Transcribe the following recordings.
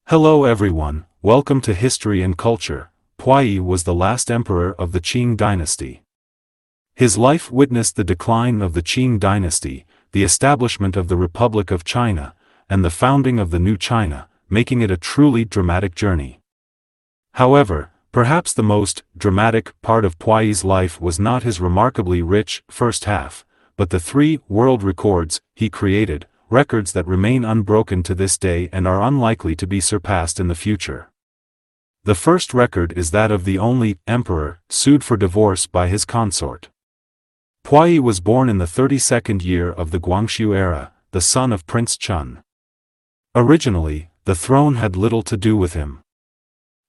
Hello everyone, welcome to History and Culture. Puyi was the last emperor of the Qing dynasty. His life witnessed the decline of the Qing dynasty, the establishment of the Republic of China, and the founding of the new China, making it a truly dramatic journey. However, perhaps the most dramatic part of Puyi's life was not his remarkably rich first half, but the 3 world records he created, records that remain unbroken to this day and are unlikely to be surpassed in the future. The first record is that of the only emperor sued for divorce by his consort. Puyi was born in the 32nd year of the Guangxu era, the son of Prince Chun. Originally, the throne had little to do with him.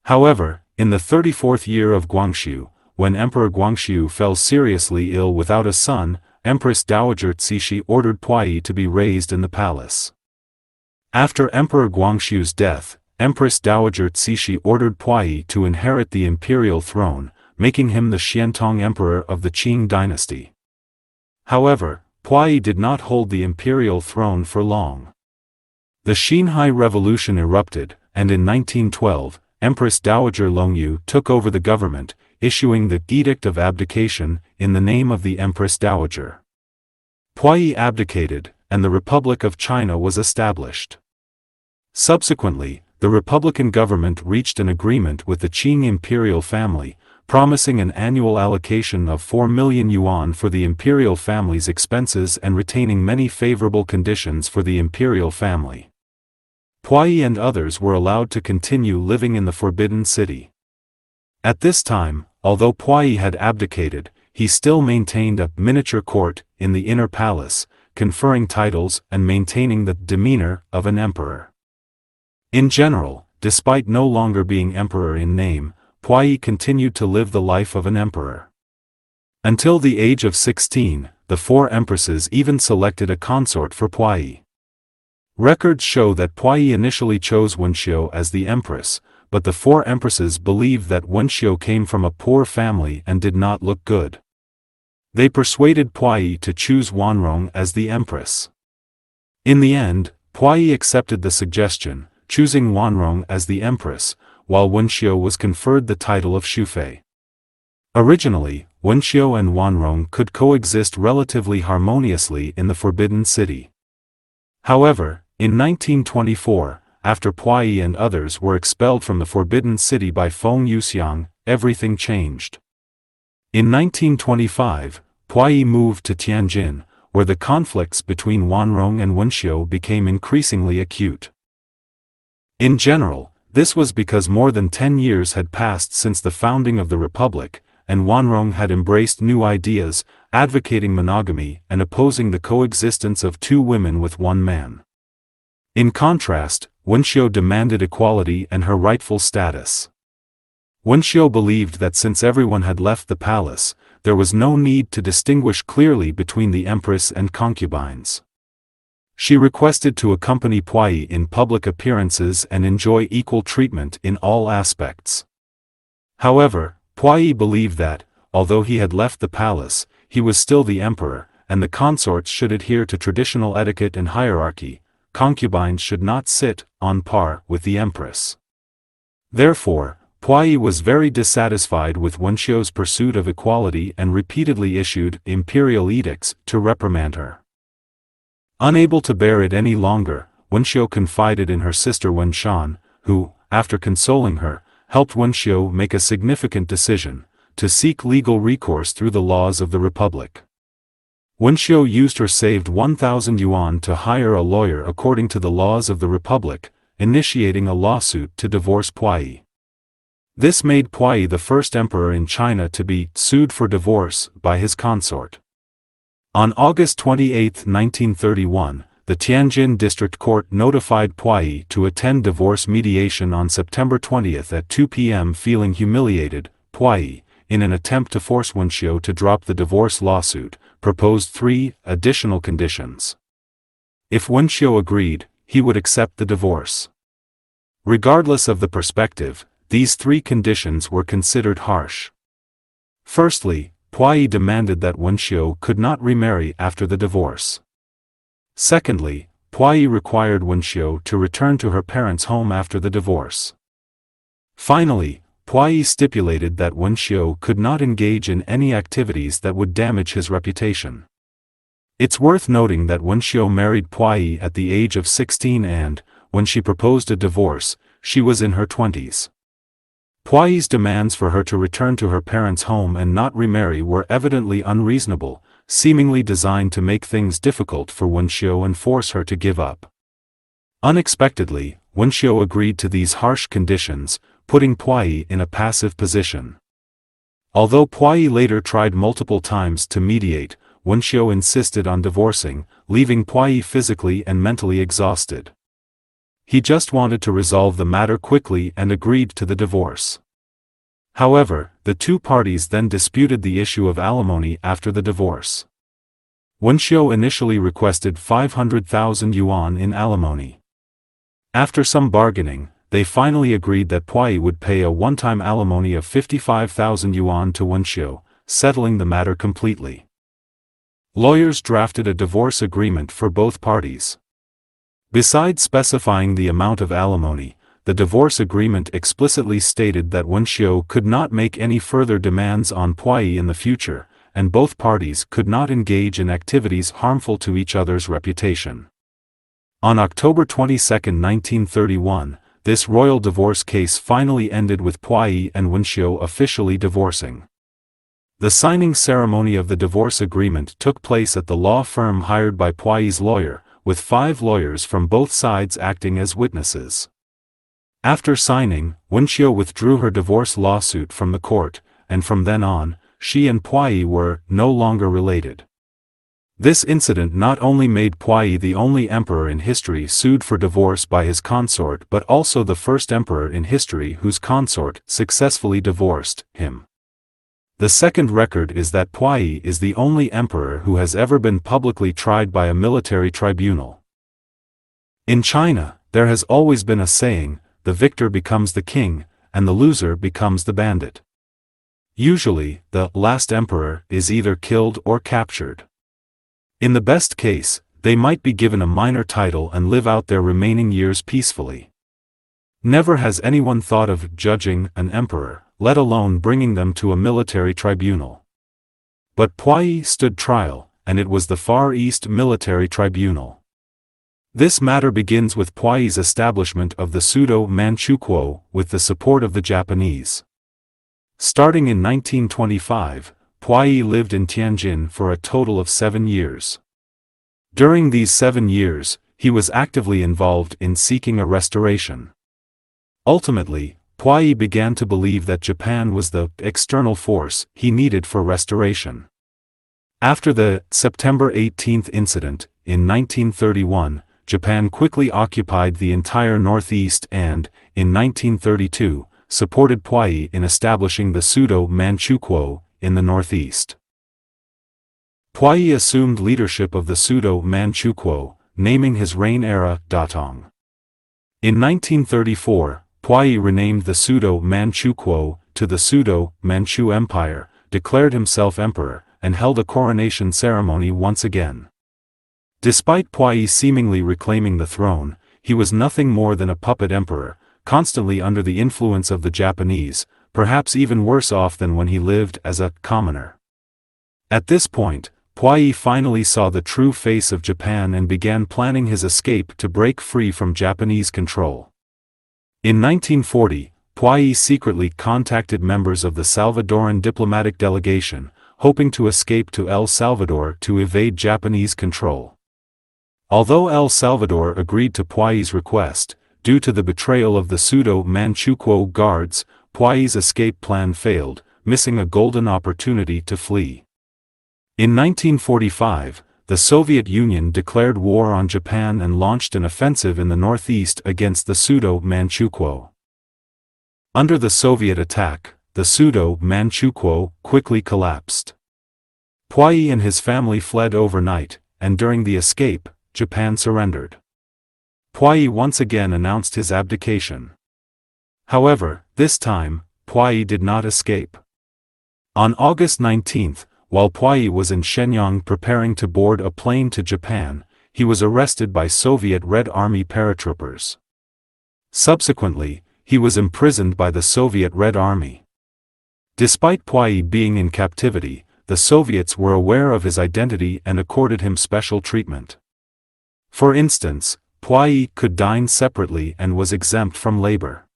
However, in the 34th year of Guangxu, when Emperor Guangxu fell seriously ill without a son, Empress Dowager Cixi ordered Puyi to be raised in the palace. After Emperor Guangxu's death, Empress Dowager Cixi ordered Puyi to inherit the imperial throne, making him the Qianlong emperor of the Qing dynasty. However, Puyi did not hold the imperial throne for long. The Xinhai Revolution erupted, and in 1912, Empress Dowager Longyu took over the government, issuing the Edict of Abdication in the name of the Empress Dowager. Puyi abdicated, and the Republic of China was established. Subsequently, the Republican government reached an agreement with the Qing imperial family, promising an annual allocation of 4 million yuan for the imperial family's expenses and retaining many favorable conditions for the imperial family. Puyi and others were allowed to continue living in the Forbidden City. At this time, although Puyi had abdicated, he still maintained a miniature court in the inner palace, conferring titles and maintaining the demeanor of an emperor. In general, despite no longer being emperor in name, Puyi continued to live the life of an emperor. Until the age of 16, the 4 empresses even selected a consort for Puyi. Records show that Puyi initially chose Wenxiu as the empress, but the 4 empresses believed that Wenxiu came from a poor family and did not look good. They persuaded Puyi to choose Wanrong as the empress. In the end, Puyi accepted the suggestion, choosing Wanrong as the empress, while Wenxiu was conferred the title of Shufei. Originally, Wenxiu and Wanrong could coexist relatively harmoniously in the Forbidden City. However, in 1924, after Puyi and others were expelled from the Forbidden City by Feng Yuxiang, everything changed. In 1925, Puyi moved to Tianjin, where the conflicts between Wanrong and Wenxiu became increasingly acute. In general, this was because more than 10 years had passed since the founding of the Republic, and Wanrong had embraced new ideas, advocating monogamy and opposing the coexistence of 2 women with 1 man. In contrast, Wenxiu demanded equality and her rightful status. Wenxiu believed that since everyone had left the palace, there was no need to distinguish clearly between the empress and concubines. She requested to accompany Puyi in public appearances and enjoy equal treatment in all aspects. However, Puyi believed that, although he had left the palace, he was still the emperor, and the consorts should adhere to traditional etiquette and hierarchy. Concubines should not sit on par with the empress. Therefore, Puyi was very dissatisfied with Wenxiu's pursuit of equality and repeatedly issued imperial edicts to reprimand her. Unable to bear it any longer, Wenxiu confided in her sister Wenshan, who, after consoling her, helped Wenxiu make a significant decision, to seek legal recourse through the laws of the Republic. Wenxiu used her saved 1,000 yuan to hire a lawyer according to the laws of the Republic, initiating a lawsuit to divorce Puyi. This made Puyi the first emperor in China to be sued for divorce by his consort. On August 28, 1931, the Tianjin District Court notified Puyi to attend divorce mediation on September 20 at 2 p.m. Feeling humiliated, Puyi, in an attempt to force Wenxiu to drop the divorce lawsuit, proposed 3 additional conditions. If Wenxiu agreed, he would accept the divorce. Regardless of the perspective, these 3 conditions were considered harsh. Firstly, Puyi demanded that Wenxiu could not remarry after the divorce. Secondly, Puyi required Wenxiu to return to her parents' home after the divorce. Finally, Puyi stipulated that Wenxiu could not engage in any activities that would damage his reputation. It's worth noting that Wenxiu married Puyi at the age of 16 and, when she proposed a divorce, she was in her 20s. Puyi's demands for her to return to her parents' home and not remarry were evidently unreasonable, seemingly designed to make things difficult for Wenxiu and force her to give up. Unexpectedly, Wenxiu agreed to these harsh conditions, putting Puyi in a passive position. Although Puyi later tried multiple times to mediate, Wenxiu insisted on divorcing, leaving Puyi physically and mentally exhausted. He just wanted to resolve the matter quickly and agreed to the divorce. However, the two parties then disputed the issue of alimony after the divorce. Wenxiu initially requested 500,000 yuan in alimony. After some bargaining, they finally agreed that Puyi would pay a one-time alimony of 55,000 yuan to Wenxiu, settling the matter completely. Lawyers drafted a divorce agreement for both parties. Besides specifying the amount of alimony, the divorce agreement explicitly stated that Wenxiu could not make any further demands on Puyi in the future, and both parties could not engage in activities harmful to each other's reputation. On October 22, 1931, this royal divorce case finally ended with Puyi and Wenxiu officially divorcing. The signing ceremony of the divorce agreement took place at the law firm hired by Puyi's lawyer, with 5 lawyers from both sides acting as witnesses. After signing, Wenxiu withdrew her divorce lawsuit from the court, and from then on, she and Puyi were no longer related. This incident not only made Puyi the only emperor in history sued for divorce by his consort but also the first emperor in history whose consort successfully divorced him. The second record is that Puyi is the only emperor who has ever been publicly tried by a military tribunal. In China, there has always been a saying, the victor becomes the king, and the loser becomes the bandit. Usually, the last emperor is either killed or captured. In the best case, they might be given a minor title and live out their remaining years peacefully. Never has anyone thought of judging an emperor, let alone bringing them to a military tribunal. But Puyi stood trial, and it was the Far East Military Tribunal. This matter begins with Puyi's establishment of the pseudo-Manchukuo with the support of the Japanese. Starting in 1925, Puyi lived in Tianjin for a total of 7 years. During these 7 years, he was actively involved in seeking a restoration. Ultimately, Puyi began to believe that Japan was the external force he needed for restoration. After the September 18 incident, in 1931, Japan quickly occupied the entire northeast and, in 1932, supported Puyi in establishing the pseudo-Manchukuo in the northeast. Puyi assumed leadership of the pseudo-Manchukuo, naming his reign era Datong. In 1934, Puyi renamed the pseudo-Manchukuo to the pseudo-Manchu Empire, declared himself emperor, and held a coronation ceremony once again. Despite Puyi seemingly reclaiming the throne, he was nothing more than a puppet emperor, constantly under the influence of the Japanese, perhaps even worse off than when he lived as a commoner. At this point, Puyi finally saw the true face of Japan and began planning his escape to break free from Japanese control. In 1940, Puyi secretly contacted members of the Salvadoran diplomatic delegation, hoping to escape to El Salvador to evade Japanese control. Although El Salvador agreed to Puyi's request, due to the betrayal of the pseudo-Manchukuo guards, Puyi's escape plan failed, missing a golden opportunity to flee. In 1945, the Soviet Union declared war on Japan and launched an offensive in the northeast against the pseudo-Manchukuo. Under the Soviet attack, the pseudo-Manchukuo quickly collapsed. Puyi and his family fled overnight, and during the escape, Japan surrendered. Puyi once again announced his abdication. However, this time, Puyi did not escape. On August 19, while Puyi was in Shenyang preparing to board a plane to Japan, he was arrested by Soviet Red Army paratroopers. Subsequently, he was imprisoned by the Soviet Red Army. Despite Puyi being in captivity, the Soviets were aware of his identity and accorded him special treatment. For instance, Puyi could dine separately and was exempt from labor.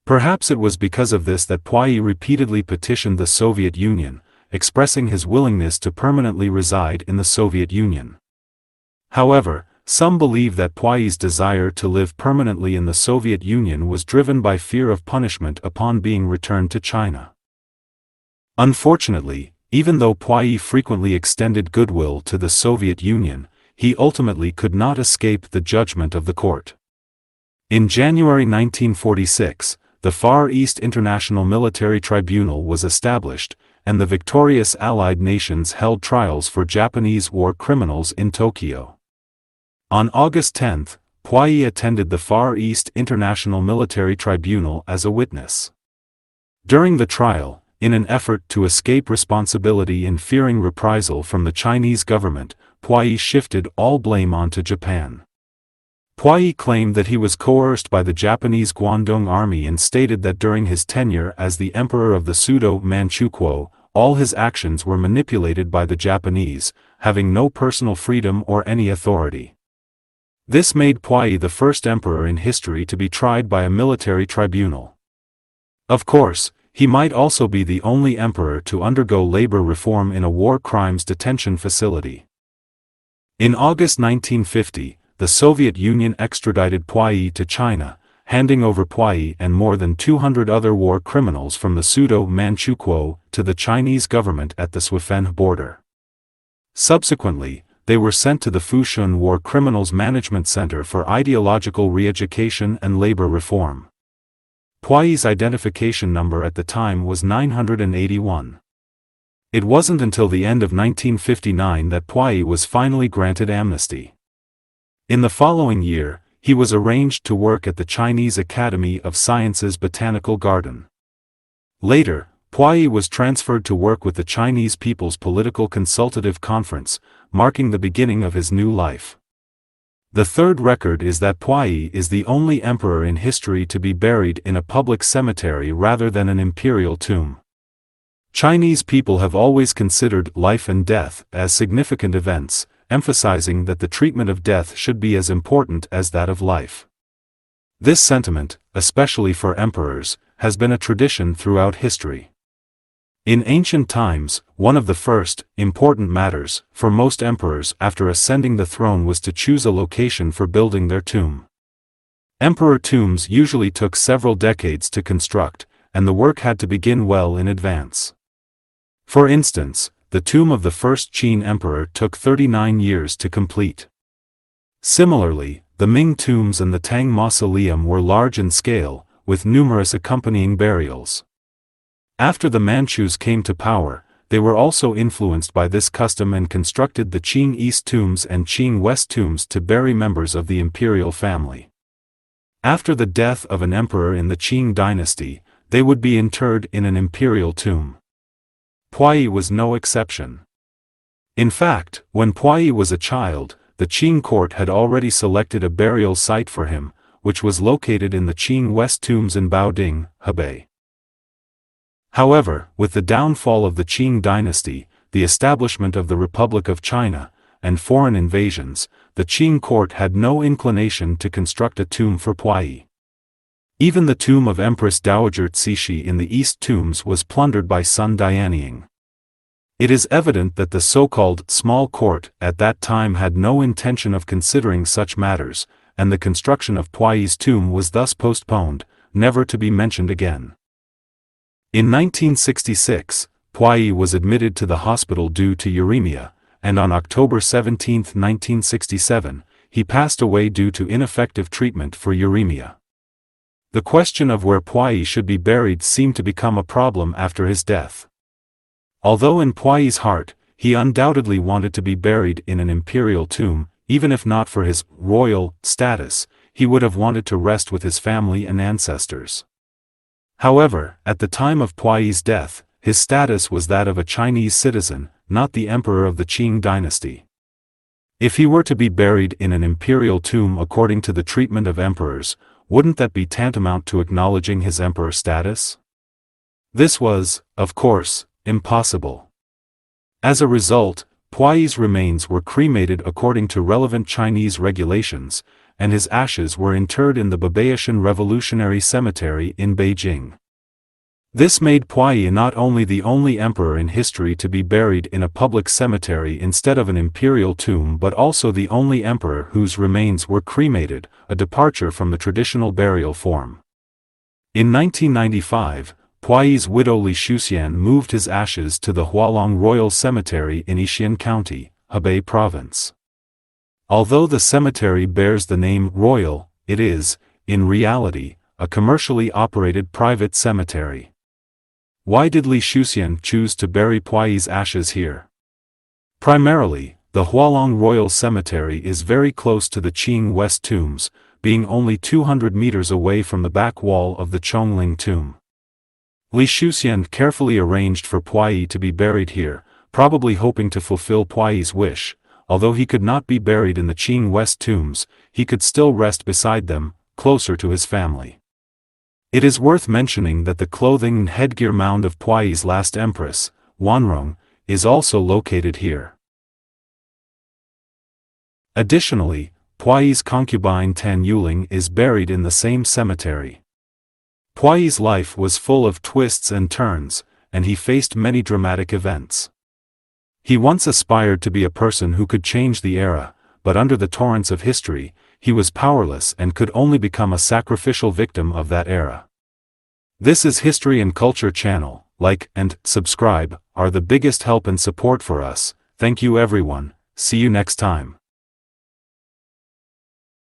Perhaps it was because of this that Puyi repeatedly petitioned the Soviet Union, expressing his willingness to permanently reside in the Soviet Union. However, some believe that Puyi's desire to live permanently in the Soviet Union was driven by fear of punishment upon being returned to China. Unfortunately, even though Puyi frequently extended goodwill to the Soviet Union, he ultimately could not escape the judgment of the court. In January 1946, the Far East International Military Tribunal was established, and the victorious Allied nations held trials for Japanese war criminals in Tokyo. On August 10, Puyi attended the Far East International Military Tribunal as a witness. During the trial, in an effort to escape responsibility and fearing reprisal from the Chinese government, Puyi shifted all blame onto Japan. Puyi claimed that he was coerced by the Japanese Guangdong Army and stated that during his tenure as the emperor of the Pseudo-Manchukuo, all his actions were manipulated by the Japanese, having no personal freedom or any authority. This made Puyi the first emperor in history to be tried by a military tribunal. Of course, he might also be the only emperor to undergo labor reform in a war crimes detention facility. In August 1950, the Soviet Union extradited Puyi to China, handing over Puyi and more than 200 other war criminals from the Pseudo-Manchukuo to the Chinese government at the Swifen border. Subsequently, they were sent to the Fushun War Criminals Management Center for ideological re-education and labor reform. Puyi's identification number at the time was 981. It wasn't until the end of 1959 that Puyi was finally granted amnesty. In the following year, he was arranged to work at the Chinese Academy of Sciences Botanical Garden. Later, Puyi was transferred to work with the Chinese People's Political Consultative Conference, marking the beginning of his new life. The third record is that Puyi is the only emperor in history to be buried in a public cemetery rather than an imperial tomb. Chinese people have always considered life and death as significant events, emphasizing that the treatment of death should be as important as that of life. This sentiment, especially for emperors, has been a tradition throughout history. In ancient times, one of the first, important matters, for most emperors after ascending the throne was to choose a location for building their tomb. Emperor tombs usually took several decades to construct, and the work had to begin well in advance. For instance, the tomb of the first Qin emperor took 39 years to complete. Similarly, the Ming tombs and the Tang mausoleum were large in scale, with numerous accompanying burials. After the Manchus came to power, they were also influenced by this custom and constructed the Qing East tombs and Qing West tombs to bury members of the imperial family. After the death of an emperor in the Qing dynasty, they would be interred in an imperial tomb. Puyi was no exception. In fact, when Puyi was a child, the Qing court had already selected a burial site for him, which was located in the Qing West tombs in Baoding, Hebei. However, with the downfall of the Qing dynasty, the establishment of the Republic of China, and foreign invasions, the Qing court had no inclination to construct a tomb for Puyi. Even the tomb of Empress Dowager Cixi in the East tombs was plundered by Sun Dianying. It is evident that the so-called small court at that time had no intention of considering such matters, and the construction of Puyi's tomb was thus postponed, never to be mentioned again. In 1966, Puyi was admitted to the hospital due to uremia, and on October 17, 1967, he passed away due to ineffective treatment for uremia. The question of where Puyi should be buried seemed to become a problem after his death. Although in Puyi's heart, he undoubtedly wanted to be buried in an imperial tomb, even if not for his royal status, he would have wanted to rest with his family and ancestors. However, at the time of Puyi's death, his status was that of a Chinese citizen, not the emperor of the Qing dynasty. If he were to be buried in an imperial tomb according to the treatment of emperors, wouldn't that be tantamount to acknowledging his emperor status? This was, of course, impossible. As a result, Puyi's remains were cremated according to relevant Chinese regulations, and his ashes were interred in the Babaoshan Revolutionary Cemetery in Beijing. This made Puyi not only the only emperor in history to be buried in a public cemetery instead of an imperial tomb but also the only emperor whose remains were cremated, a departure from the traditional burial form. In 1995, Puyi's widow Li Shuxian moved his ashes to the Qianlong Royal Cemetery in Yixian County, Hebei Province. Although the cemetery bears the name Royal, it is, in reality, a commercially operated private cemetery. Why did Li Shuxian choose to bury Puyi's ashes here? Primarily, the Qianlong Royal Cemetery is very close to the Qing West tombs, being only 200 meters away from the back wall of the Qianlong tomb. Li Shuxian carefully arranged for Puyi to be buried here, probably hoping to fulfill Puyi's wish. Although he could not be buried in the Qing West tombs, he could still rest beside them, closer to his family. It is worth mentioning that the clothing and headgear mound of Puyi's last empress, Yongzheng, is also located here. Additionally, Puyi's concubine Tan Yuling is buried in the same cemetery. Puyi's life was full of twists and turns, and he faced many dramatic events. He once aspired to be a person who could change the era, but under the torrents of history, he was powerless and could only become a sacrificial victim of that era. This is History and Culture channel. Like and subscribe are the biggest help and support for us. Thank you everyone. See you next time.